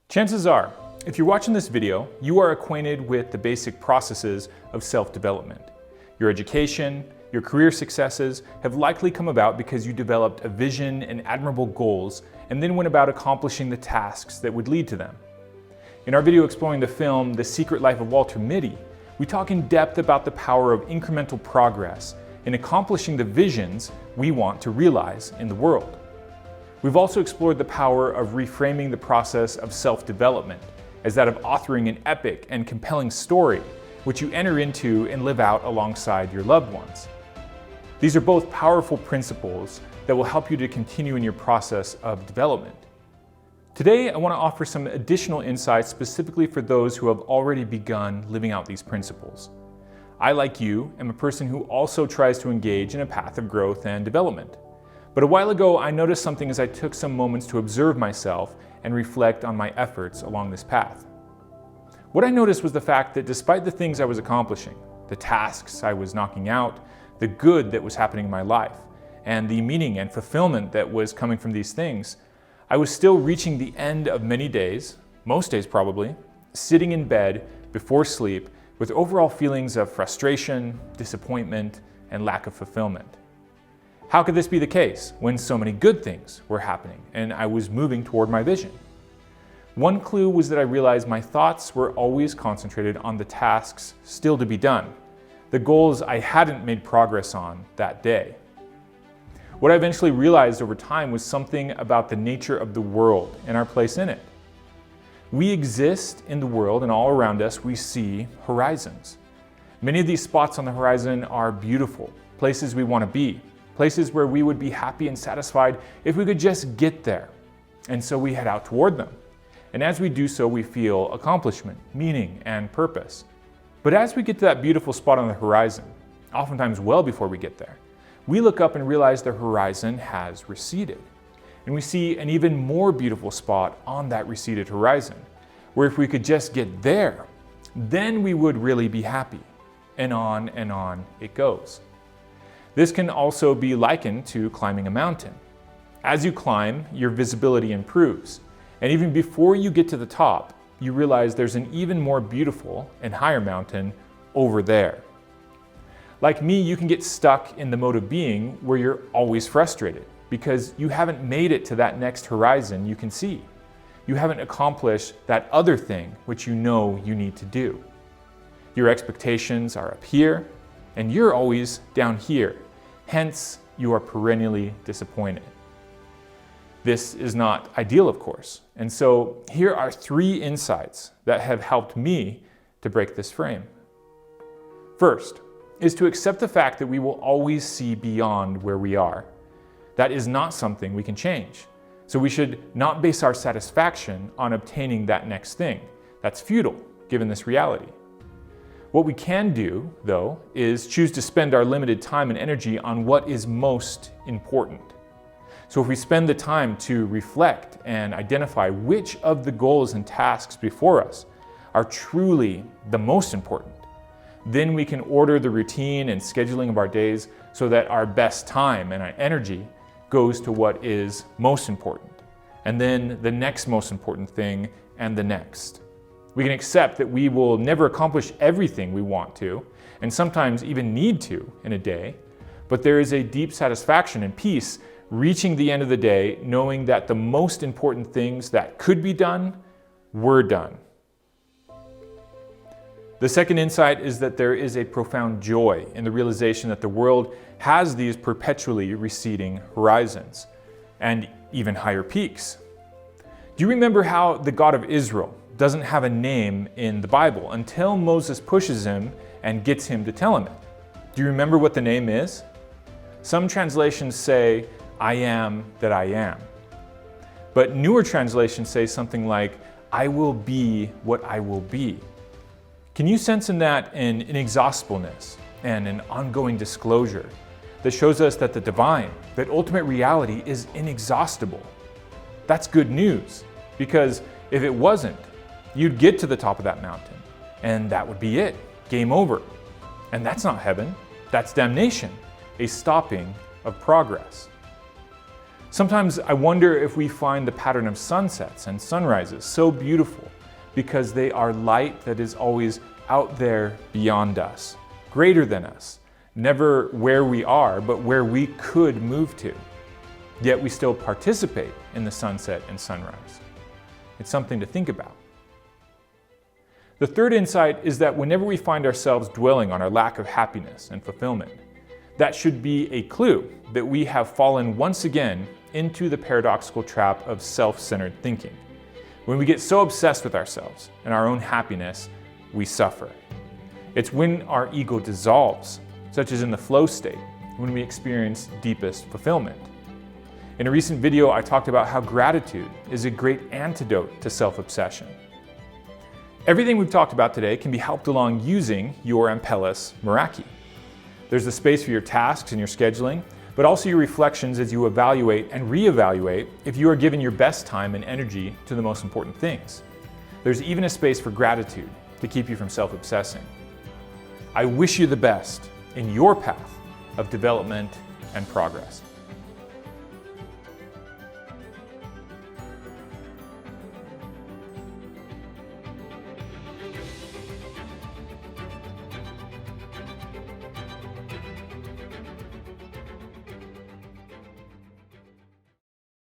Chances are, if you're watching this video, you are acquainted with the basic processes of self-development. Your education, your career successes have likely come about because you developed a vision and admirable goals and then went about accomplishing the tasks that would lead to them. In our video exploring the film The Secret Life of Walter Mitty, we talk in depth about the power of incremental progress in accomplishing the visions we want to realize in the world. We've also explored the power of reframing the process of self-development as that of authoring an epic and compelling story, which you enter into and live out alongside your loved ones. These are both powerful principles that will help you to continue in your process of development. Today, I want to offer some additional insights specifically for those who have already begun living out these principles. I, like you, am a person who also tries to engage in a path of growth and development. But a while ago, I noticed something as I took some moments to observe myself and reflect on my efforts along this path. What I noticed was the fact that despite the things I was accomplishing, the tasks I was knocking out, the good that was happening in my life, and the meaning and fulfillment that was coming from these things, I was still reaching the end of many days, most days probably, sitting in bed before sleep with overall feelings of frustration, disappointment, and lack of fulfillment. How could this be the case when so many good things were happening and I was moving toward my vision? One clue was that I realized my thoughts were always concentrated on the tasks still to be done, the goals I hadn't made progress on that day. What I eventually realized over time was something about the nature of the world and our place in it. We exist in the world, and all around us we see horizons. Many of these spots on the horizon are beautiful, places we want to be, places where we would be happy and satisfied if we could just get there. And so we head out toward them. And as we do so, we feel accomplishment, meaning, and purpose. But as we get to that beautiful spot on the horizon, oftentimes well before we get there, we look up and realize the horizon has receded. And we see an even more beautiful spot on that receded horizon, where if we could just get there, then we would really be happy. And on it goes. This can also be likened to climbing a mountain. As you climb, your visibility improves. And even before you get to the top, you realize there's an even more beautiful and higher mountain over there. Like me, you can get stuck in the mode of being where you're always frustrated because you haven't made it to that next horizon you can see. You haven't accomplished that other thing which you know you need to do. Your expectations are up here, and you're always down here. Hence, you are perennially disappointed. This is not ideal, of course. And so here are 3 insights that have helped me to break this frame. First is to accept the fact that we will always see beyond where we are. That is not something we can change. So we should not base our satisfaction on obtaining that next thing. That's futile, given this reality. What we can do, though, is choose to spend our limited time and energy on what is most important. So if we spend the time to reflect and identify which of the goals and tasks before us are truly the most important, then we can order the routine and scheduling of our days so that our best time and our energy goes to what is most important, and then the next most important thing and the next. We can accept that we will never accomplish everything we want to, and sometimes even need to in a day, but there is a deep satisfaction and peace reaching the end of the day knowing that the most important things that could be done were done. The second insight is that there is a profound joy in the realization that the world has these perpetually receding horizons and even higher peaks. Do you remember how the God of Israel doesn't have a name in the Bible until Moses pushes him and gets him to tell him it? Do you remember what the name is? Some translations say, "I am that I am." But newer translations say something like, "I will be what I will be." Can you sense in that an inexhaustibleness and an ongoing disclosure that shows us that the divine, that ultimate reality is inexhaustible? That's good news, because if it wasn't, you'd get to the top of that mountain, and that would be it, game over. And that's not heaven, that's damnation, a stopping of progress. Sometimes I wonder if we find the pattern of sunsets and sunrises so beautiful because they are light that is always out there beyond us, greater than us, never where we are, but where we could move to. Yet we still participate in the sunset and sunrise. It's something to think about. The third insight is that whenever we find ourselves dwelling on our lack of happiness and fulfillment, that should be a clue that we have fallen once again into the paradoxical trap of self-centered thinking. When we get so obsessed with ourselves and our own happiness, we suffer. It's when our ego dissolves, such as in the flow state, when we experience deepest fulfillment. In a recent video, I talked about how gratitude is a great antidote to self-obsession. Everything we've talked about today can be helped along using your Ampelis Meraki. There's the space for your tasks and your scheduling, but also your reflections as you evaluate and reevaluate if you are giving your best time and energy to the most important things. There's even a space for gratitude to keep you from self-obsessing. I wish you the best in your path of development and progress.